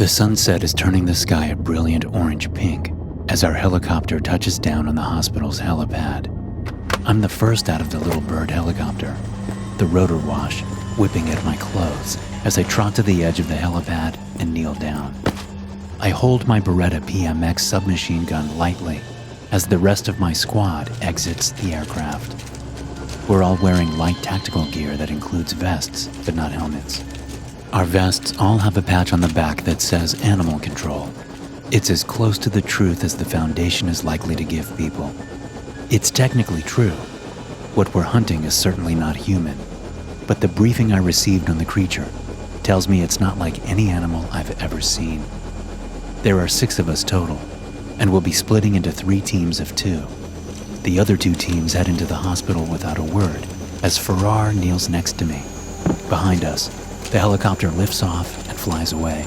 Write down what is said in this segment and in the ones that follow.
The sunset is turning the sky a brilliant orange-pink as our helicopter touches down on the hospital's helipad. I'm the first out of the Little Bird helicopter, the rotor wash whipping at my clothes as I trot to the edge of the helipad and kneel down. I hold my Beretta PMX submachine gun lightly as the rest of my squad exits the aircraft. We're all wearing light tactical gear that includes vests, but not helmets. Our vests all have a patch on the back that says Animal Control. It's as close to the truth as the Foundation is likely to give people. It's technically true. What we're hunting is certainly not human, but the briefing I received on the creature tells me it's not like any animal I've ever seen. There are 6 of us total, and we'll be splitting into 3 teams of 2. The other 2 teams head into the hospital without a word, as Farrar kneels next to me. Behind us, the helicopter lifts off and flies away,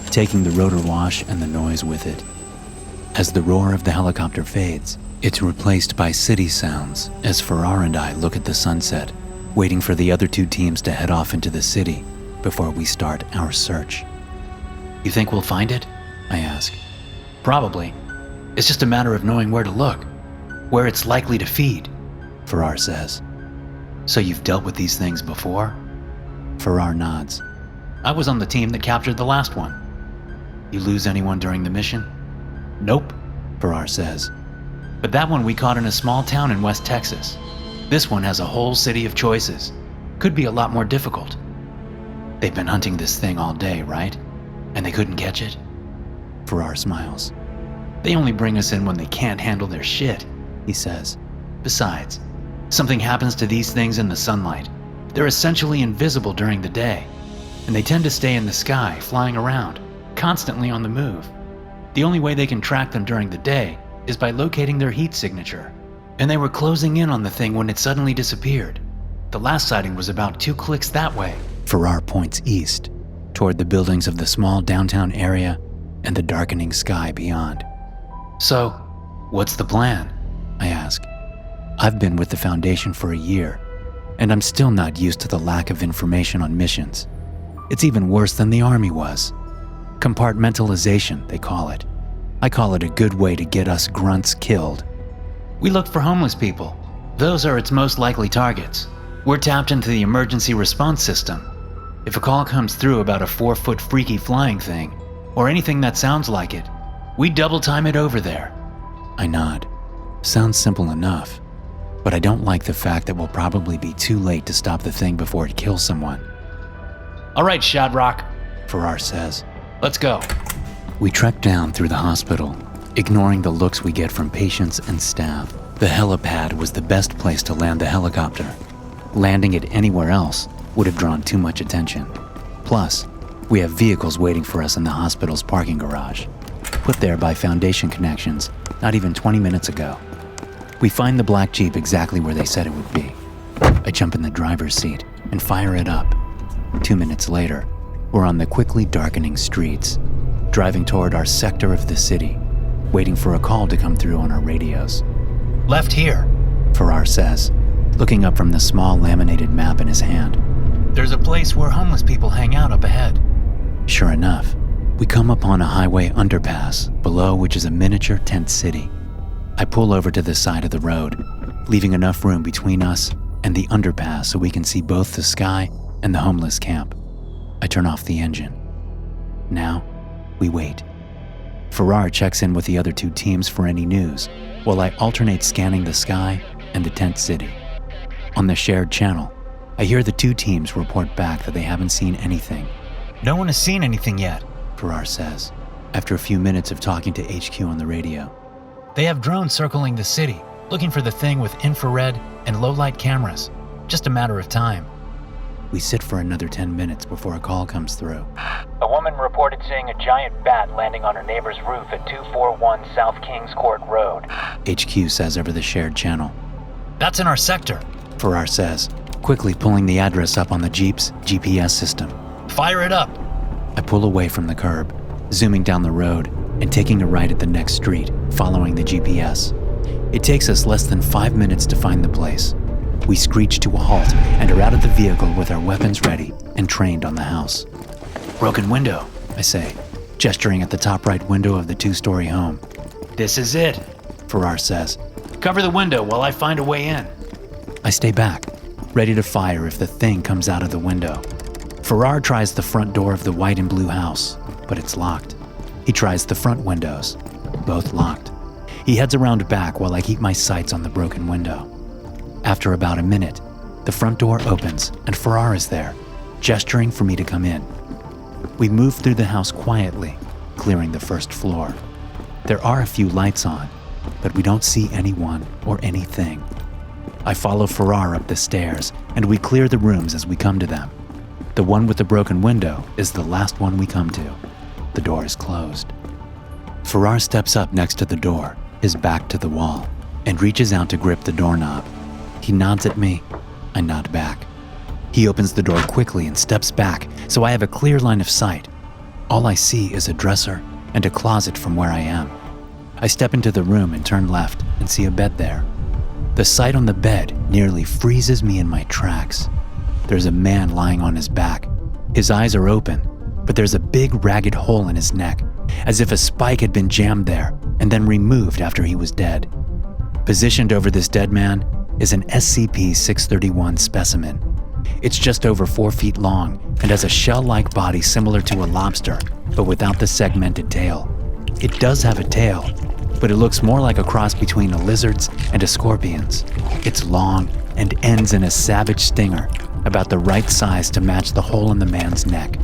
taking the rotor wash and the noise with it. As the roar of the helicopter fades, it's replaced by city sounds as Farrar and I look at the sunset, waiting for the other 2 teams to head off into the city before we start our search. You think we'll find it? I ask. Probably. It's just a matter of knowing where to look, where it's likely to feed, Farrar says. So you've dealt with these things before? Farrar nods. I was on the team that captured the last one. You lose anyone during the mission? Nope, Farrar says. But that one we caught in a small town in West Texas. This one has a whole city of choices. Could be a lot more difficult. They've been hunting this thing all day, right? And they couldn't catch it? Farrar smiles. They only bring us in when they can't handle their shit, he says. Besides, something happens to these things in the sunlight. They're essentially invisible during the day, and they tend to stay in the sky, flying around, constantly on the move. The only way they can track them during the day is by locating their heat signature, and they were closing in on the thing when it suddenly disappeared. The last sighting was about 2 clicks that way. Farrar points east, toward the buildings of the small downtown area and the darkening sky beyond. So, what's the plan? I ask. I've been with the Foundation for a year, and I'm still not used to the lack of information on missions. It's even worse than the Army was. Compartmentalization, they call it. I call it a good way to get us grunts killed. We looked for homeless people. Those are its most likely targets. We're tapped into the emergency response system. If a call comes through about a 4-foot freaky flying thing, or anything that sounds like it, we double time it over there. I nod. Sounds simple enough, but I don't like the fact that we'll probably be too late to stop the thing before it kills someone. All right, Shadrach, Farrar says. Let's go. We trek down through the hospital, ignoring the looks we get from patients and staff. The helipad was the best place to land the helicopter. Landing it anywhere else would have drawn too much attention. Plus, we have vehicles waiting for us in the hospital's parking garage, put there by Foundation connections not even 20 minutes ago. We find the black Jeep exactly where they said it would be. I jump in the driver's seat and fire it up. 2 minutes later, we're on the quickly darkening streets, driving toward our sector of the city, waiting for a call to come through on our radios. Left here, Farrar says, looking up from the small laminated map in his hand. There's a place where homeless people hang out up ahead. Sure enough, we come upon a highway underpass, below which is a miniature tent city. I pull over to the side of the road, leaving enough room between us and the underpass so we can see both the sky and the homeless camp. I turn off the engine. Now, we wait. Farrar checks in with the other 2 teams for any news, while I alternate scanning the sky and the tent city. On the shared channel, I hear the 2 teams report back that they haven't seen anything. No one has seen anything yet, Farrar says, after a few minutes of talking to HQ on the radio. They have drones circling the city, looking for the thing with infrared and low-light cameras. Just a matter of time. We sit for another 10 minutes before a call comes through. A woman reported seeing a giant bat landing on her neighbor's roof at 241 South Kings Court Road. HQ says over the shared channel. That's in our sector, Farrar says, quickly pulling the address up on the Jeep's GPS system. Fire it up. I pull away from the curb, zooming down the road and taking a right at the next street, following the GPS. It takes us less than 5 minutes to find the place. We screech to a halt and are out of the vehicle with our weapons ready and trained on the house. Broken window, I say, gesturing at the top right window of the 2-story home. "This is it," Farrar says. "Cover the window while I find a way in." I stay back, ready to fire if the thing comes out of the window. Farrar tries the front door of the white and blue house, but it's locked. He tries the front windows, both locked. He heads around back while I keep my sights on the broken window. After about a minute, the front door opens and Farrar is there, gesturing for me to come in. We move through the house quietly, clearing the first floor. There are a few lights on, but we don't see anyone or anything. I follow Farrar up the stairs, and we clear the rooms as we come to them. The one with the broken window is the last one we come to. The door is closed. Farrar steps up next to the door, his back to the wall, and reaches out to grip the doorknob. He nods at me. I nod back. He opens the door quickly and steps back, so I have a clear line of sight. All I see is a dresser and a closet from where I am. I step into the room and turn left and see a bed there. The sight on the bed nearly freezes me in my tracks. There's a man lying on his back. His eyes are open, but there's a big ragged hole in his neck, as if a spike had been jammed there and then removed after he was dead. Positioned over this dead man is an SCP-631 specimen. It's just over 4 feet long and has a shell-like body similar to a lobster, but without the segmented tail. It does have a tail, but it looks more like a cross between a lizard's and a scorpion's. It's long and ends in a savage stinger, about the right size to match the hole in the man's neck.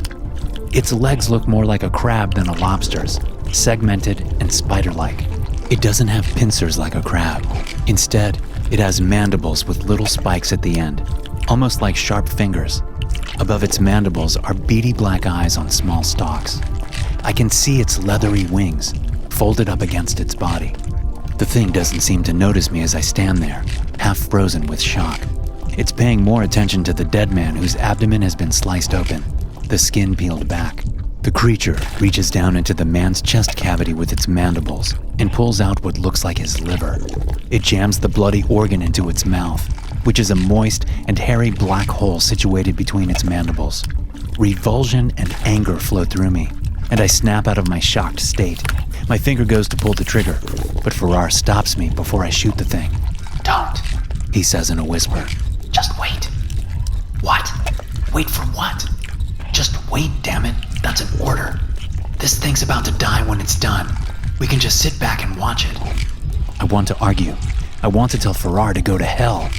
Its legs look more like a crab than a lobster's, segmented and spider-like. It doesn't have pincers like a crab. Instead, it has mandibles with little spikes at the end, almost like sharp fingers. Above its mandibles are beady black eyes on small stalks. I can see its leathery wings, folded up against its body. The thing doesn't seem to notice me as I stand there, half frozen with shock. It's paying more attention to the dead man whose abdomen has been sliced open, the skin peeled back. The creature reaches down into the man's chest cavity with its mandibles and pulls out what looks like his liver. It jams the bloody organ into its mouth, which is a moist and hairy black hole situated between its mandibles. Revulsion and anger flow through me, and I snap out of my shocked state. My finger goes to pull the trigger, but Farrar stops me before I shoot the thing. "Don't," he says in a whisper. "Just wait." "What? Wait for what?" "Just wait, damn it. That's an order. This thing's about to die when it's done. We can just sit back and watch it." I want to argue. I want to tell Farrar to go to hell.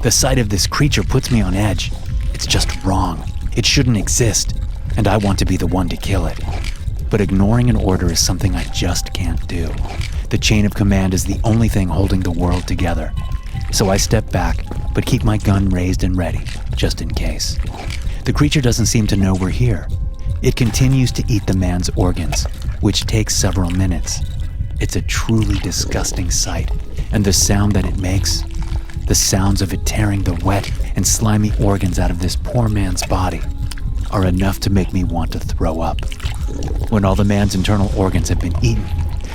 The sight of this creature puts me on edge. It's just wrong. It shouldn't exist, and I want to be the one to kill it. But ignoring an order is something I just can't do. The chain of command is the only thing holding the world together. So I step back, but keep my gun raised and ready, just in case. The creature doesn't seem to know we're here. It continues to eat the man's organs, which takes several minutes. It's a truly disgusting sight, and the sound that it makes, the sounds of it tearing the wet and slimy organs out of this poor man's body, are enough to make me want to throw up. When all the man's internal organs have been eaten,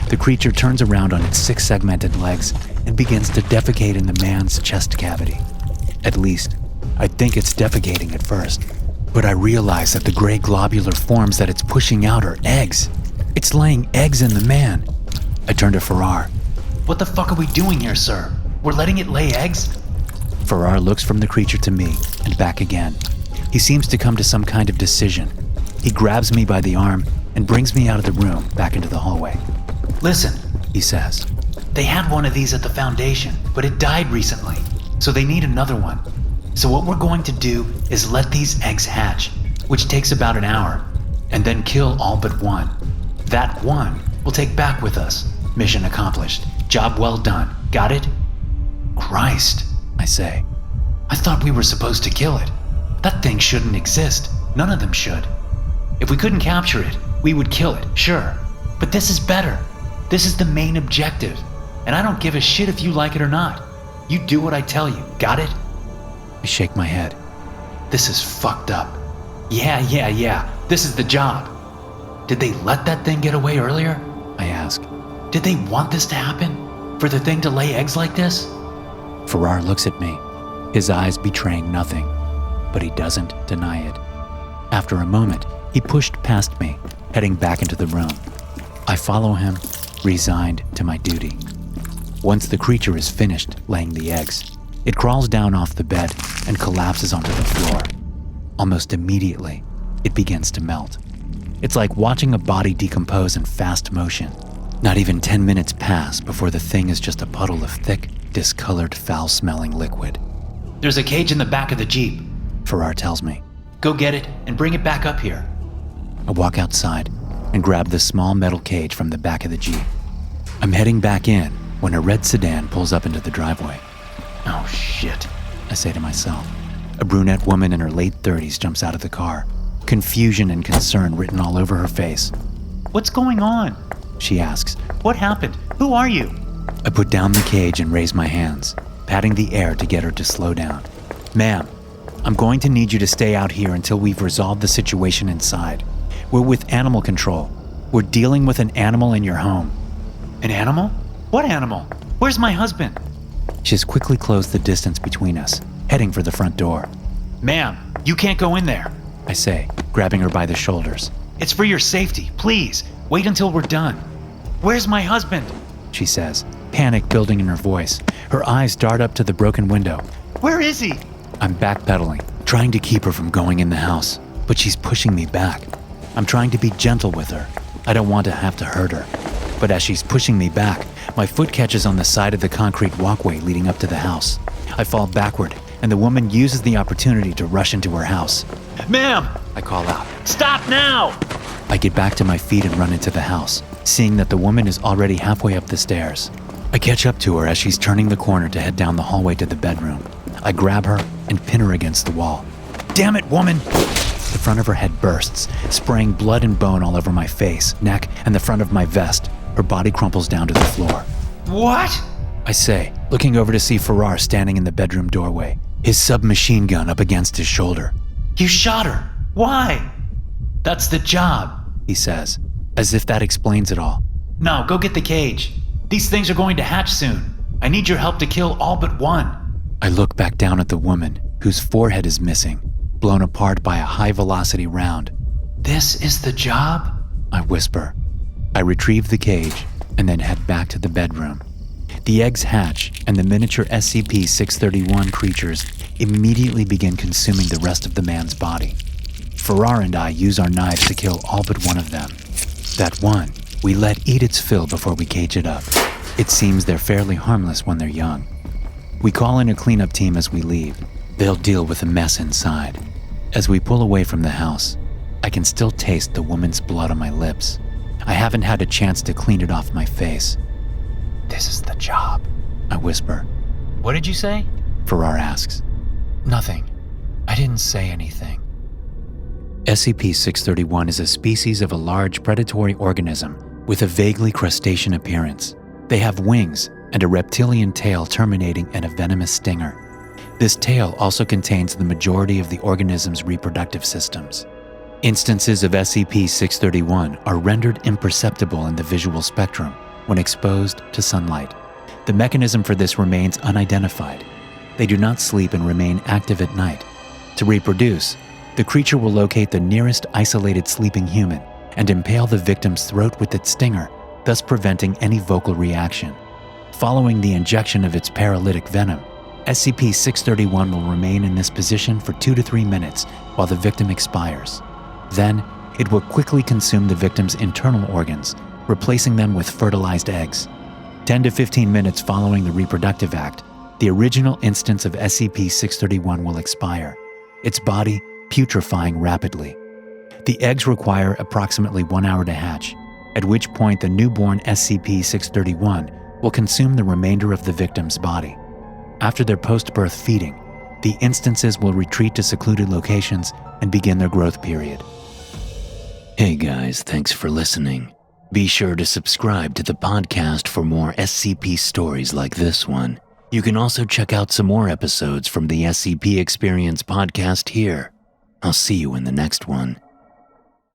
the creature turns around on its 6 segmented legs and begins to defecate in the man's chest cavity. At least, I think it's defecating at first, but I realize that the gray globular forms that it's pushing out are eggs. It's laying eggs in the man. I turn to Farrar. "What the fuck are we doing here, sir? We're letting it lay eggs?" Farrar looks from the creature to me and back again. He seems to come to some kind of decision. He grabs me by the arm and brings me out of the room back into the hallway. "Listen," he says. "they had one of these at the Foundation, but it died recently, so they need another one. So what we're going to do is let these eggs hatch, which takes about an hour, and then kill all but one. That one we'll take back with us. Mission accomplished. Job well done. Got it?" "Christ," I say. "I thought we were supposed to kill it. That thing shouldn't exist. None of them should. If we couldn't capture it, we would kill it, sure. But this is better. This is the main objective. And I don't give a shit if you like it or not. You do what I tell you. Got it?" I shake my head. "This is fucked up. Yeah. This is the job. Did they let that thing get away earlier?" I ask. "Did they want this to happen? For the thing to lay eggs like this?" Farrar looks at me, his eyes betraying nothing, but he doesn't deny it. After a moment, he pushed past me heading back into the room. I follow him, resigned to my duty. Once the creature is finished laying the eggs, it crawls down off the bed and collapses onto the floor. Almost immediately, it begins to melt. It's like watching a body decompose in fast motion. Not even 10 minutes pass before the thing is just a puddle of thick, discolored, foul-smelling liquid. There's a cage in the back of the Jeep. Farrar tells me. Go get it and bring it back up here. I walk outside and grab the small metal cage from the back of the Jeep. I'm heading back in when a red sedan pulls up into the driveway. Oh shit, I say to myself. A brunette woman in her late 30s jumps out of the car, confusion and concern written all over her face. What's going on? She asks. What happened? Who are you? I put down the cage and raise my hands, patting the air to get her to slow down. Ma'am, I'm going to need you to stay out here until we've resolved the situation inside. We're with animal control. We're dealing with an animal in your home. An animal? What animal? Where's my husband? She has quickly closed the distance between us, heading for the front door. Ma'am, you can't go in there. I say, grabbing her by the shoulders. It's for your safety, please. Wait until we're done. Where's my husband? She says, panic building in her voice. Her eyes dart up to the broken window. Where is he? I'm backpedaling, trying to keep her from going in the house, but she's pushing me back. I'm trying to be gentle with her. I don't want to have to hurt her. But as she's pushing me back, my foot catches on the side of the concrete walkway leading up to the house. I fall backward, and the woman uses the opportunity to rush into her house. Ma'am! I call out. Stop now! I get back to my feet and run into the house, seeing that the woman is already halfway up the stairs. I catch up to her as she's turning the corner to head down the hallway to the bedroom. I grab her and pin her against the wall. Damn it, woman! The front of her head bursts, spraying blood and bone all over my face, neck, and the front of my vest. Her body crumples down to the floor. What? I say, looking over to see Farrar standing in the bedroom doorway, his submachine gun up against his shoulder. You shot her. Why? That's the job, he says, as if that explains it all. Now, go get the cage. These things are going to hatch soon. I need your help to kill all but one. I look back down at the woman, whose forehead is missing, blown apart by a high-velocity round. This is the job? I whisper. I retrieve the cage and then head back to the bedroom. The eggs hatch, and the miniature SCP-631 creatures immediately begin consuming the rest of the man's body. Farrar and I use our knives to kill all but one of them. That one, we let eat its fill before we cage it up. It seems they're fairly harmless when they're young. We call in a cleanup team as we leave. They'll deal with the mess inside. As we pull away from the house, I can still taste the woman's blood on my lips. I haven't had a chance to clean it off my face. This is the job, I whisper. What did you say? Farrar asks. Nothing. I didn't say anything. SCP-631 is a species of a large predatory organism with a vaguely crustacean appearance. They have wings and a reptilian tail terminating in a venomous stinger. This tail also contains the majority of the organism's reproductive systems. Instances of SCP-631 are rendered imperceptible in the visual spectrum when exposed to sunlight. The mechanism for this remains unidentified. They do not sleep and remain active at night. To reproduce, the creature will locate the nearest isolated sleeping human and impale the victim's throat with its stinger, thus preventing any vocal reaction. Following the injection of its paralytic venom, SCP-631 will remain in this position for 2 to 3 minutes while the victim expires. Then, it will quickly consume the victim's internal organs, replacing them with fertilized eggs. 10 to 15 minutes following the reproductive act, the original instance of SCP-631 will expire, its body putrefying rapidly. The eggs require approximately 1 hour to hatch, at which point the newborn SCP-631 will consume the remainder of the victim's body. After their post-birth feeding, the instances will retreat to secluded locations and begin their growth period. Hey guys, thanks for listening. Be sure to subscribe to the podcast for more SCP stories like this one. You can also check out some more episodes from the SCP Experience podcast here. I'll see you in the next one.